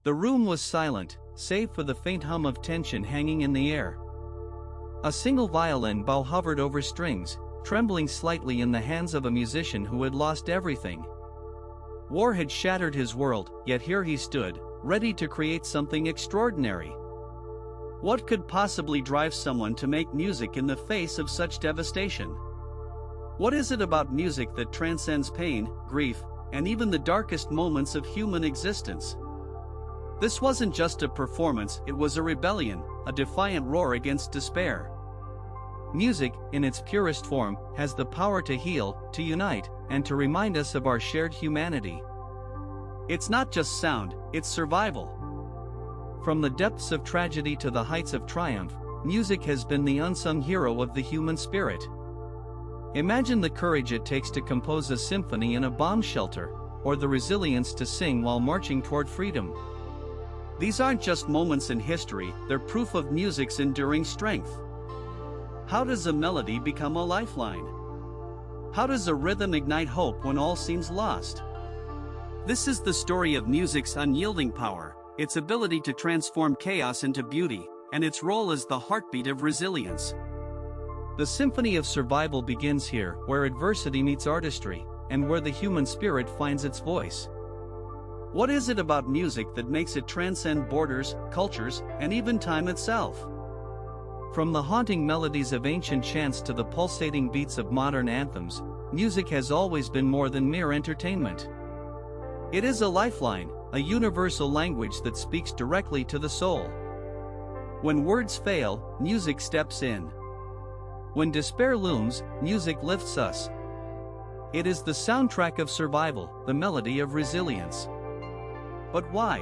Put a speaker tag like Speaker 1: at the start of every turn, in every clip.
Speaker 1: The room was silent, save for the faint hum of tension hanging in the air. A single violin bow hovered over strings, trembling slightly in the hands of a musician who had lost everything. War had shattered his world, yet here he stood, ready to create something extraordinary. What could possibly drive someone to make music in the face of such devastation? What is it about music that transcends pain, grief, and even the darkest moments of human existence? This wasn't just a performance, it was a rebellion, a defiant roar against despair. Music, in its purest form, has the power to heal, to unite, and to remind us of our shared humanity. It's not just sound, it's survival. From the depths of tragedy to the heights of triumph, music has been the unsung hero of the human spirit. Imagine the courage it takes to compose a symphony in a bomb shelter, or the resilience to sing while marching toward freedom. These aren't just moments in history, they're proof of music's enduring strength. How does a melody become a lifeline? How does a rhythm ignite hope when all seems lost? This is the story of music's unyielding power, its ability to transform chaos into beauty, and its role as the heartbeat of resilience. The symphony of survival begins here, where adversity meets artistry, and where the human spirit finds its voice. What is it about music that makes it transcend borders, cultures, and even time itself? From the haunting melodies of ancient chants to the pulsating beats of modern anthems, music has always been more than mere entertainment. It is a lifeline, a universal language that speaks directly to the soul. When words fail, music steps in. When despair looms, music lifts us. It is the soundtrack of survival, the melody of resilience. But why?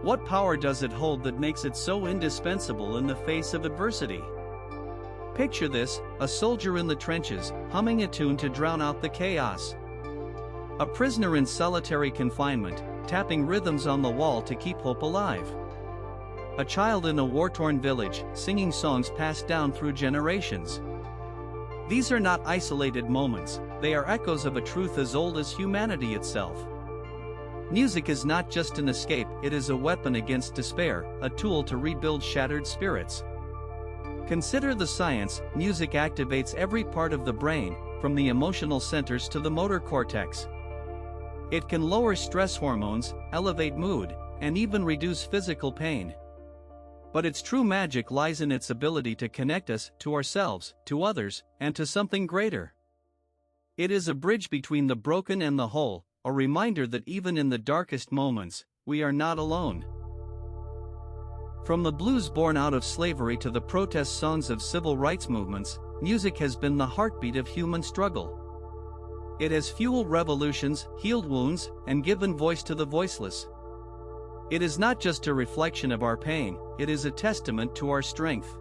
Speaker 1: What power does it hold that makes it so indispensable in the face of adversity? Picture this, a soldier in the trenches, humming a tune to drown out the chaos. A prisoner in solitary confinement, tapping rhythms on the wall to keep hope alive. A child in a war-torn village, singing songs passed down through generations. These are not isolated moments, they are echoes of a truth as old as humanity itself. Music is not just an escape, it is a weapon against despair, a tool to rebuild shattered spirits. Consider the science, music activates every part of the brain, from the emotional centers to the motor cortex. It can lower stress hormones, elevate mood, and even reduce physical pain. But its true magic lies in its ability to connect us to ourselves, to others, and to something greater. It is a bridge between the broken and the whole, a reminder that even in the darkest moments, we are not alone. From the blues born out of slavery to the protest songs of civil rights movements, music has been the heartbeat of human struggle. It has fueled revolutions, healed wounds, and given voice to the voiceless. It is not just a reflection of our pain, it is a testament to our strength.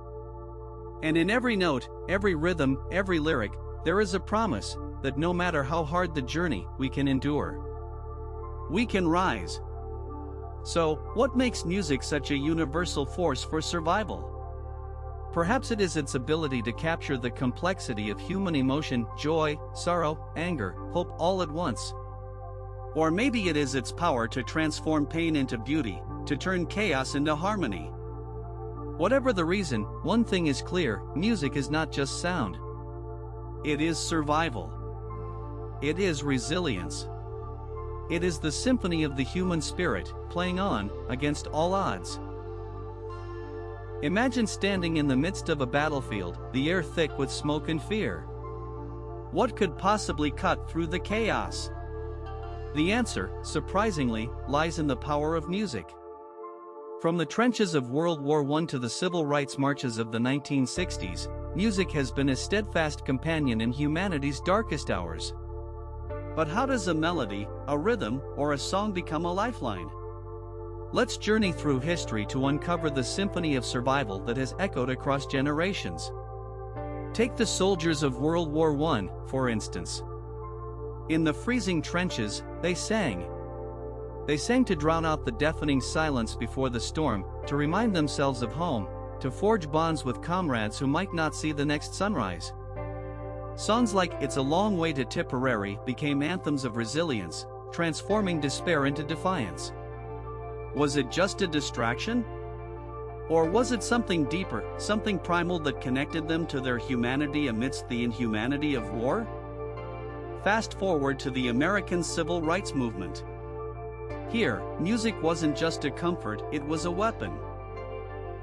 Speaker 1: And in every note, every rhythm, every lyric, there is a promise that no matter how hard the journey, we can endure. We can rise. So, what makes music such a universal force for survival? Perhaps it is its ability to capture the complexity of human emotion, joy, sorrow, anger, hope all at once. Or maybe it is its power to transform pain into beauty, to turn chaos into harmony. Whatever the reason, one thing is clear, music is not just sound. It is survival. It is resilience. It is the symphony of the human spirit, playing on, against all odds. Imagine standing in the midst of a battlefield, the air thick with smoke and fear. What could possibly cut through the chaos? The answer, surprisingly, lies in the power of music. From the trenches of World War I to the civil rights marches of the 1960s, music has been a steadfast companion in humanity's darkest hours. But how does a melody, a rhythm, or a song become a lifeline? Let's journey through history to uncover the symphony of survival that has echoed across generations. Take the soldiers of World War I, for instance. In the freezing trenches, they sang. They sang to drown out the deafening silence before the storm, to remind themselves of home, to forge bonds with comrades who might not see the next sunrise. Songs like "It's a Long Way to Tipperary" became anthems of resilience, transforming despair into defiance. Was it just a distraction? Or was it something deeper, something primal that connected them to their humanity amidst the inhumanity of war? Fast forward to the American Civil Rights Movement. Here, music wasn't just a comfort, it was a weapon.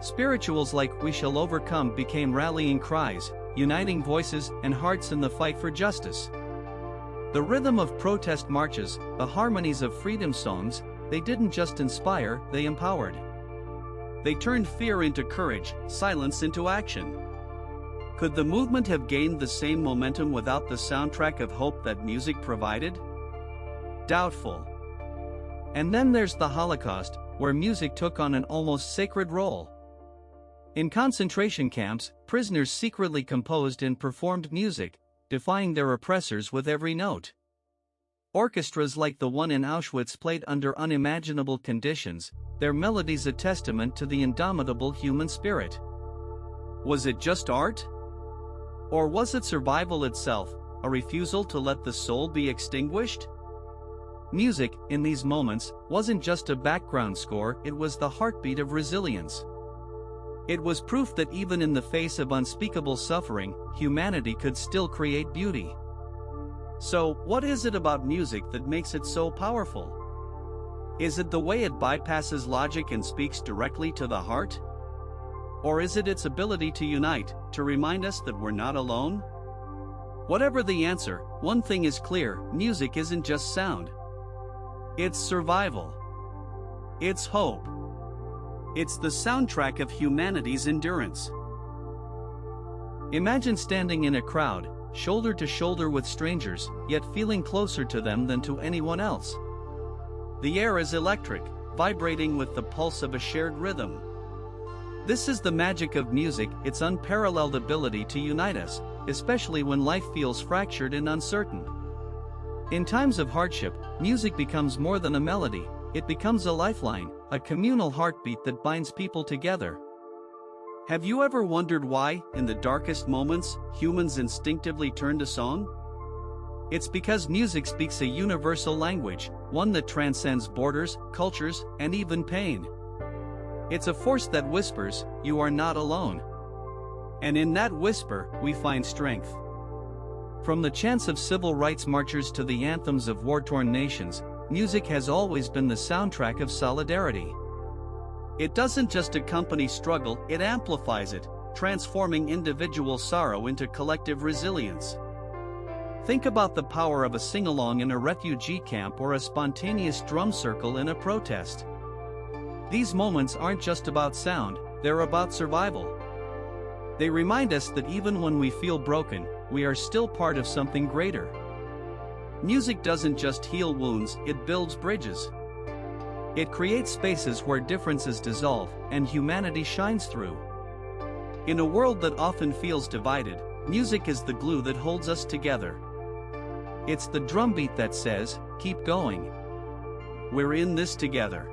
Speaker 1: Spirituals like "We Shall Overcome" became rallying cries, uniting voices and hearts in the fight for justice. The rhythm of protest marches, the harmonies of freedom songs, they didn't just inspire, they empowered. They turned fear into courage, silence into action. Could the movement have gained the same momentum without the soundtrack of hope that music provided? Doubtful. And then there's the Holocaust, where music took on an almost sacred role. In concentration camps, prisoners secretly composed and performed music, defying their oppressors with every note. Orchestras like the one in Auschwitz played under unimaginable conditions, their melodies a testament to the indomitable human spirit. Was it just art? Or was it survival itself, a refusal to let the soul be extinguished? Music, in these moments, wasn't just a background score, it was the heartbeat of resilience. It was proof that even in the face of unspeakable suffering, humanity could still create beauty. So, what is it about music that makes it so powerful? Is it the way it bypasses logic and speaks directly to the heart? Or is it its ability to unite, to remind us that we're not alone? Whatever the answer, one thing is clear: music isn't just sound. It's survival. It's hope. It's the soundtrack of humanity's endurance. Imagine standing in a crowd, shoulder to shoulder with strangers, yet feeling closer to them than to anyone else. The air is electric, vibrating with the pulse of a shared rhythm. This is the magic of music, its unparalleled ability to unite us, especially when life feels fractured and uncertain. In times of hardship, music becomes more than a melody, it becomes a lifeline, a communal heartbeat that binds people together. Have you ever wondered why, in the darkest moments, humans instinctively turn to song? It's because music speaks a universal language, one that transcends borders, cultures, and even pain. It's a force that whispers, "You are not alone." And in that whisper, we find strength. From the chants of civil rights marchers to the anthems of war-torn nations, music has always been the soundtrack of solidarity. It doesn't just accompany struggle, it amplifies it, transforming individual sorrow into collective resilience. Think about the power of a sing-along in a refugee camp or a spontaneous drum circle in a protest. These moments aren't just about sound, they're about survival. They remind us that even when we feel broken, we are still part of something greater. Music doesn't just heal wounds, it builds bridges. It creates spaces where differences dissolve and humanity shines through. In a world that often feels divided, music is the glue that holds us together. It's the drumbeat that says, "Keep going. We're in this together."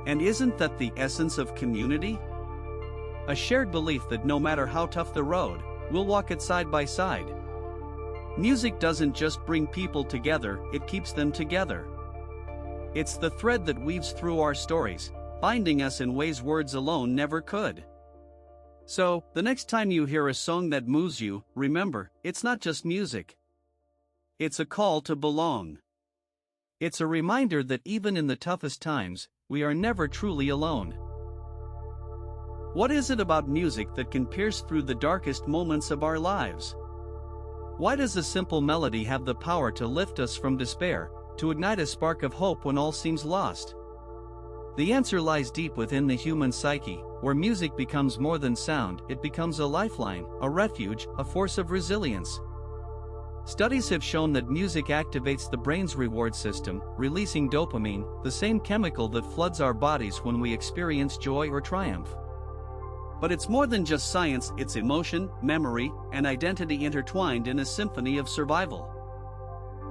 Speaker 1: And isn't that the essence of community? A shared belief that no matter how tough the road, we'll walk it side by side. Music doesn't just bring people together, it keeps them together. It's the thread that weaves through our stories, binding us in ways words alone never could. So, the next time you hear a song that moves you, remember, it's not just music. It's a call to belong. It's a reminder that even in the toughest times, we are never truly alone. What is it about music that can pierce through the darkest moments of our lives? Why does a simple melody have the power to lift us from despair, to ignite a spark of hope when all seems lost? The answer lies deep within the human psyche, where music becomes more than sound, it becomes a lifeline, a refuge, a force of resilience. Studies have shown that music activates the brain's reward system, releasing dopamine, the same chemical that floods our bodies when we experience joy or triumph. But it's more than just science, it's emotion, memory, and identity intertwined in a symphony of survival.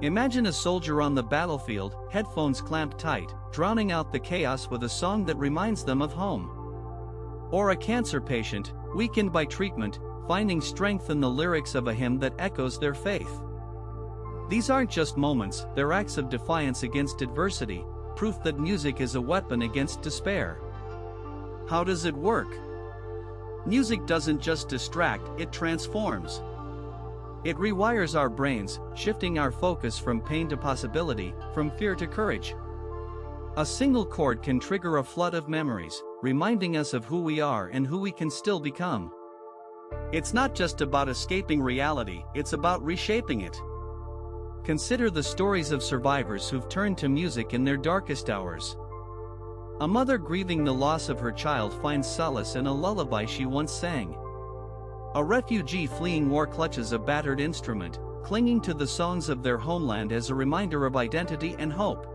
Speaker 1: Imagine a soldier on the battlefield, headphones clamped tight, drowning out the chaos with a song that reminds them of home. Or a cancer patient, weakened by treatment, finding strength in the lyrics of a hymn that echoes their faith. These aren't just moments, they're acts of defiance against adversity, proof that music is a weapon against despair. How does it work? Music doesn't just distract, it transforms. It rewires our brains, shifting our focus from pain to possibility, from fear to courage. A single chord can trigger a flood of memories, reminding us of who we are and who we can still become. It's not just about escaping reality, it's about reshaping it. Consider the stories of survivors who've turned to music in their darkest hours. A mother grieving the loss of her child finds solace in a lullaby she once sang. A refugee fleeing war clutches a battered instrument, clinging to the songs of their homeland as a reminder of identity and hope.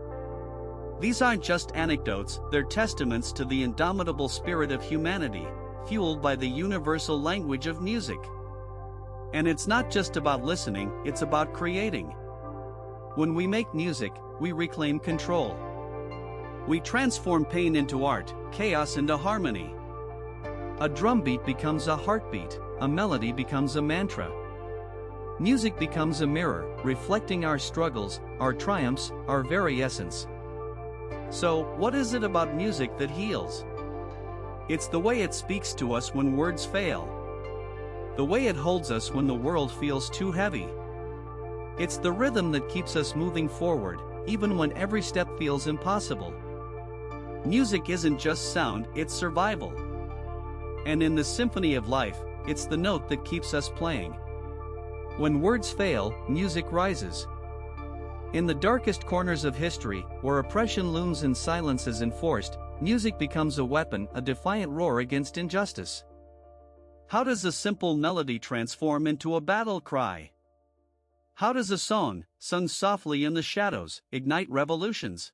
Speaker 1: These aren't just anecdotes, they're testaments to the indomitable spirit of humanity, fueled by the universal language of music. And it's not just about listening, it's about creating. When we make music, we reclaim control. We transform pain into art, chaos into harmony. A drum beat becomes a heartbeat, a melody becomes a mantra. Music becomes a mirror, reflecting our struggles, our triumphs, our very essence. So, what is it about music that heals? It's the way it speaks to us when words fail. The way it holds us when the world feels too heavy. It's the rhythm that keeps us moving forward, even when every step feels impossible. Music isn't just sound, it's survival. And in the symphony of life, it's the note that keeps us playing. When words fail, music rises. In the darkest corners of history, where oppression looms and silence is enforced, music becomes a weapon, a defiant roar against injustice. How does a simple melody transform into a battle cry? How does a song, sung softly in the shadows, ignite revolutions?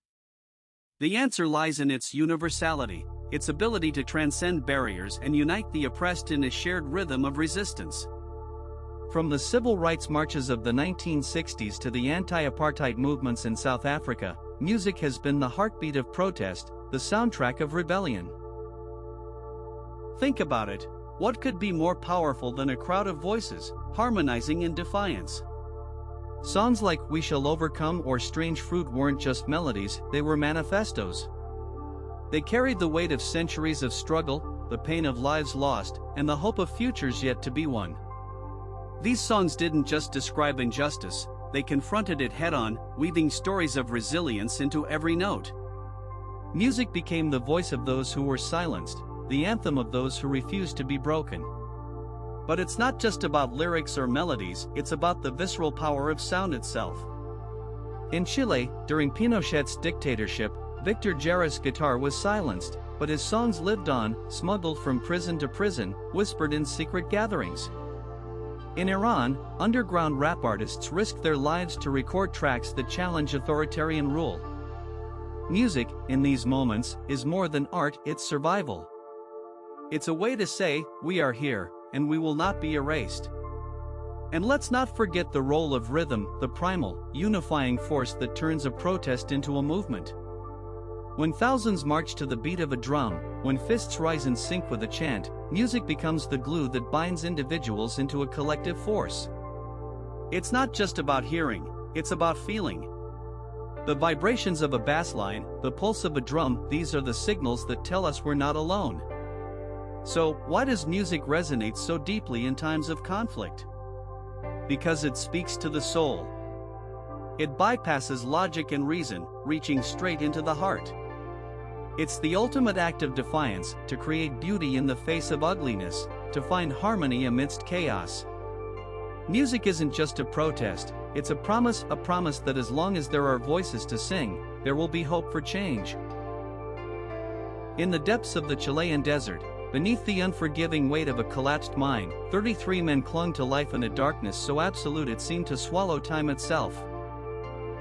Speaker 1: The answer lies in its universality, its ability to transcend barriers and unite the oppressed in a shared rhythm of resistance. From the civil rights marches of the 1960s to the anti-apartheid movements in South Africa, music has been the heartbeat of protest, the soundtrack of rebellion. Think about it, what could be more powerful than a crowd of voices, harmonizing in defiance? Songs like We Shall Overcome or Strange Fruit weren't just melodies, they were manifestos. They carried the weight of centuries of struggle, the pain of lives lost, and the hope of futures yet to be won. These songs didn't just describe injustice, they confronted it head-on, weaving stories of resilience into every note. Music became the voice of those who were silenced, the anthem of those who refused to be broken. But it's not just about lyrics or melodies, it's about the visceral power of sound itself. In Chile, during Pinochet's dictatorship, Victor Jara's guitar was silenced, but his songs lived on, smuggled from prison to prison, whispered in secret gatherings. In Iran, underground rap artists risked their lives to record tracks that challenge authoritarian rule. Music, in these moments, is more than art, it's survival. It's a way to say, we are here, and we will not be erased. And let's not forget the role of rhythm, the primal, unifying force that turns a protest into a movement. When thousands march to the beat of a drum, when fists rise in sync with a chant, music becomes the glue that binds individuals into a collective force. It's not just about hearing, it's about feeling. The vibrations of a bass line, the pulse of a drum, these are the signals that tell us we're not alone. So, why does music resonate so deeply in times of conflict? Because it speaks to the soul. It bypasses logic and reason, reaching straight into the heart. It's the ultimate act of defiance, to create beauty in the face of ugliness, to find harmony amidst chaos. Music isn't just a protest, it's a promise that as long as there are voices to sing, there will be hope for change. In the depths of the Chilean desert, beneath the unforgiving weight of a collapsed mine, 33 men clung to life in a darkness so absolute it seemed to swallow time itself.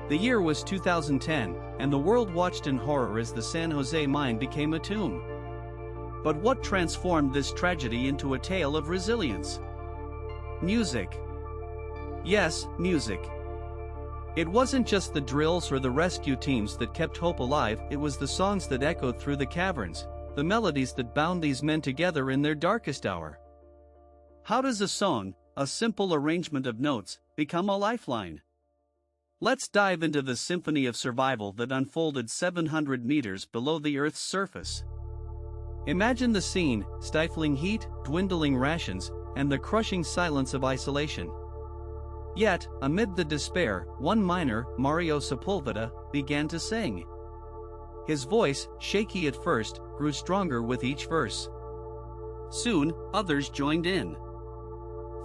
Speaker 1: The year was 2010, and the world watched in horror as the San Jose mine became a tomb. But what transformed this tragedy into a tale of resilience? Music. Yes, music. It wasn't just the drills or the rescue teams that kept hope alive, it was the songs that echoed through the caverns, the melodies that bound these men together in their darkest hour. How does a song, a simple arrangement of notes, become a lifeline? Let's dive into the symphony of survival that unfolded 700 meters below the Earth's surface. Imagine the scene: stifling heat, dwindling rations, and the crushing silence of isolation. Yet, amid the despair, one miner, Mario Sepulveda, began to sing. His voice, shaky at first, grew stronger with each verse. Soon, others joined in.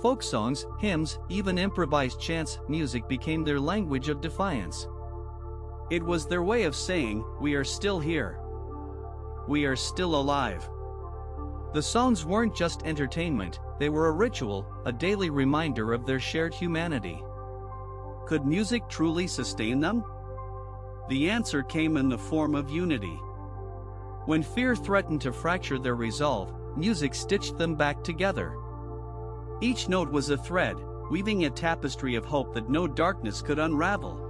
Speaker 1: Folk songs, hymns, even improvised chants, music became their language of defiance. It was their way of saying, "We are still here. We are still alive." The songs weren't just entertainment, they were a ritual, a daily reminder of their shared humanity. Could music truly sustain them? The answer came in the form of unity. When fear threatened to fracture their resolve, music stitched them back together. Each note was a thread, weaving a tapestry of hope that no darkness could unravel.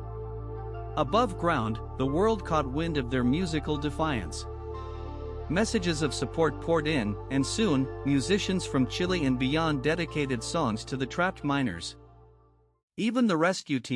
Speaker 1: Above ground, the world caught wind of their musical defiance. Messages of support poured in, and soon, musicians from Chile and beyond dedicated songs to the trapped miners. Even the rescue team